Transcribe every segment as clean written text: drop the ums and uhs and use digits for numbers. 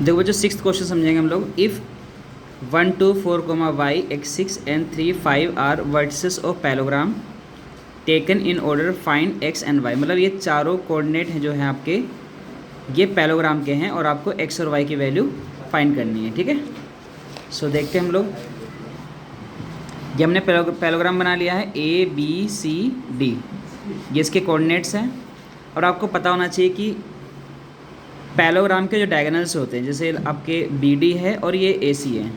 देखो बच्चों, sixth question समझेंगे हम लोग। If 1 2 4 y x 6 and 3 5 are vertices of parallelogram taken in order find x and y। मतलब ये चारों कोऑर्डिनेट हैं जो हैं आपके, ये पैलोग्राम के हैं और आपको x और y की वैल्यू फाइंड करनी है। ठीक है, सो देखते हैं हम लोग। ये हमने पैलोग्राम बना लिया है, A B C D, ये इसके कोऑर्डिनेट्स हैं। और आपको पता होना चाहिए कि पैलोग्राम के जो डायगोनल्स होते हैं, जैसे आपके BD है और ये AC है,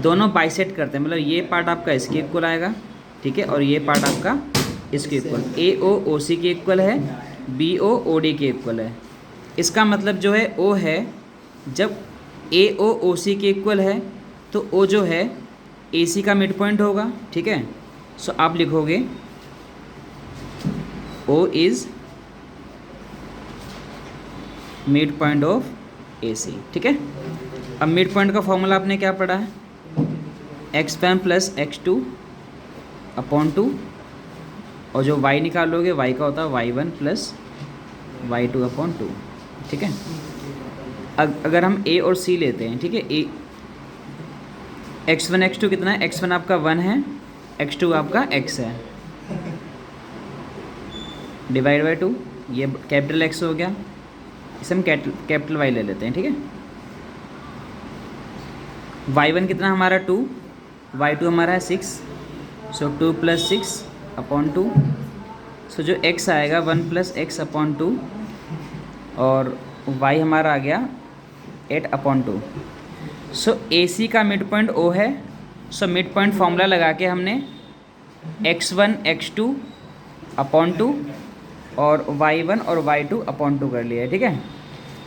दोनों बाइसेट करते हैं। मतलब ये पार्ट आपका इसके इक्वल आएगा, ठीक है, और ये पार्ट आपका इसके इक्वल। AO OC के इक्वल है, BO OD के इक्वल है। इसका मतलब जो है O है, जब AO OC के इक्वल है तो O जो है AC का मिड पॉइंट होगा। ठीक है, सो आप लिखोगे O is mid point of AC। ठीक है, अब मिड पॉइंट का फॉर्मूला आपने क्या पढ़ा है, x1 प्लस x2 अपॉन 2, और जो y निकालोगे y का होता है y1 प्लस y2 अपॉन 2। ठीक है, अगर हम A और C लेते हैं, ठीक है, x1 x2 कितना है, x1 आपका 1 है, x2 आपका x है, डिवाइड बाई 2, ये कैपिटल X हो गया, इसे हम कैपिटल Y ले लेते हैं। ठीक है, y1 कितना हमारा 2, y2 हमारा है 6, सो 2 प्लस 6 अपॉन 2, सो जो x आएगा 1 प्लस x अपॉन 2, और y हमारा आ गया 8 अपॉन 2। सो AC का मिड पॉइंट O है, सो मिड पॉइंट फॉर्मूला लगा के हमने x1 x2 अपॉन 2 और y1 और y2 अपॉन 2 कर लिया है। ठीक है,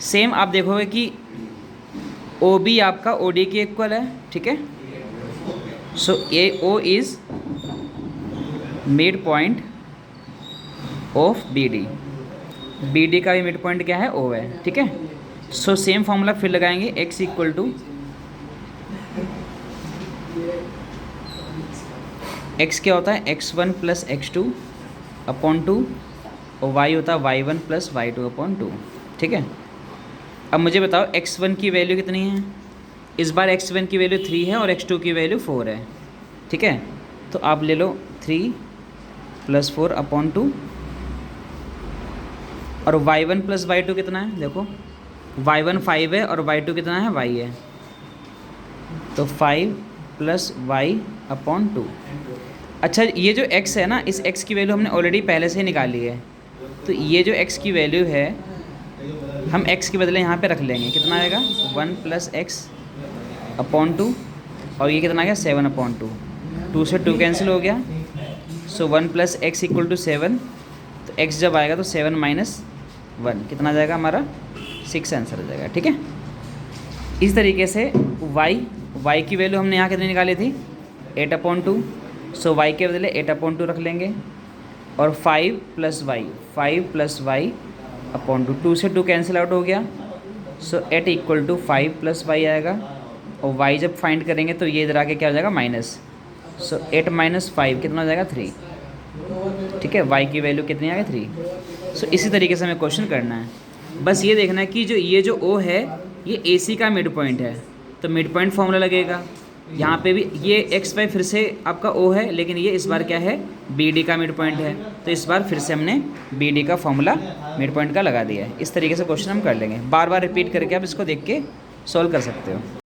सेम आप देखोगे कि OB आपका OD के इक्वल है। ठीक है, सो AO is mid point of BD का भी मिड पॉइंट क्या है, O है। ठीक है, सो सेम फॉर्मूला फिर लगाएंगे, x इक्वल टू x क्या होता है, x1 प्लस x2 अपॉन 2, और y होता है y1 प्लस y2 अपॉन 2। ठीक है, अब मुझे बताओ x1 की वैल्यू कितनी है। इस बार x1 की वैल्यू 3 है और x2 की वैल्यू 4 है। ठीक है, तो आप ले लो 3 प्लस 4 अपॉन 2, और y1 प्लस y2 कितना है, देखो y1 5 है और y2 कितना है, y है, तो 5 प्लस y अपॉन 2। अच्छा, ये जो x है ना, इस x की वैल्यू हमने ऑलरेडी पहले से ही निकाली है, तो ये जो x की वैल्यू है हम x के बदले यहाँ पे रख लेंगे, कितना आएगा 1 प्लस एक्स अपॉन 2, और ये कितना आ गया 7 अपॉन 2, 2 से 2 कैंसिल हो गया, सो 1 प्लस एक्स इक्वल टू 7, तो x जब आएगा तो 7 माइनस 1 कितना आ जाएगा हमारा 6 आंसर आ जाएगा। ठीक है, इस तरीके से y की वैल्यू हमने यहाँ कितनी निकाली थी 8 अपॉन 2, सो y के बदले 8 अपॉन 2 रख लेंगे, और 5 प्लस y अपॉन 2 से 2 कैंसिल आउट हो गया, सो 8 इक्वल टू 5 प्लस y आएगा, और y जब फाइंड करेंगे तो ये इधर आके क्या हो जाएगा माइनस, सो 8 माइनस 5 कितना हो जाएगा 3। ठीक है, y की वैल्यू कितनी आ गई 3। सो इसी तरीके से हमें क्वेश्चन करना है। बस ये देखना है कि ये जो O है ये AC का मिड पॉइंट है, तो मिड पॉइंट फॉर्मूला लगेगा। यहाँ पे भी ये x y फिर से आपका O है, लेकिन ये इस बार क्या है BD का मिड पॉइंट है, तो इस बार फिर से हमने BD का फॉर्मूला मिड पॉइंट का लगा दिया है। इस तरीके से क्वेश्चन हम कर लेंगे, बार बार रिपीट करके आप इसको देख के सॉल्व कर सकते हो।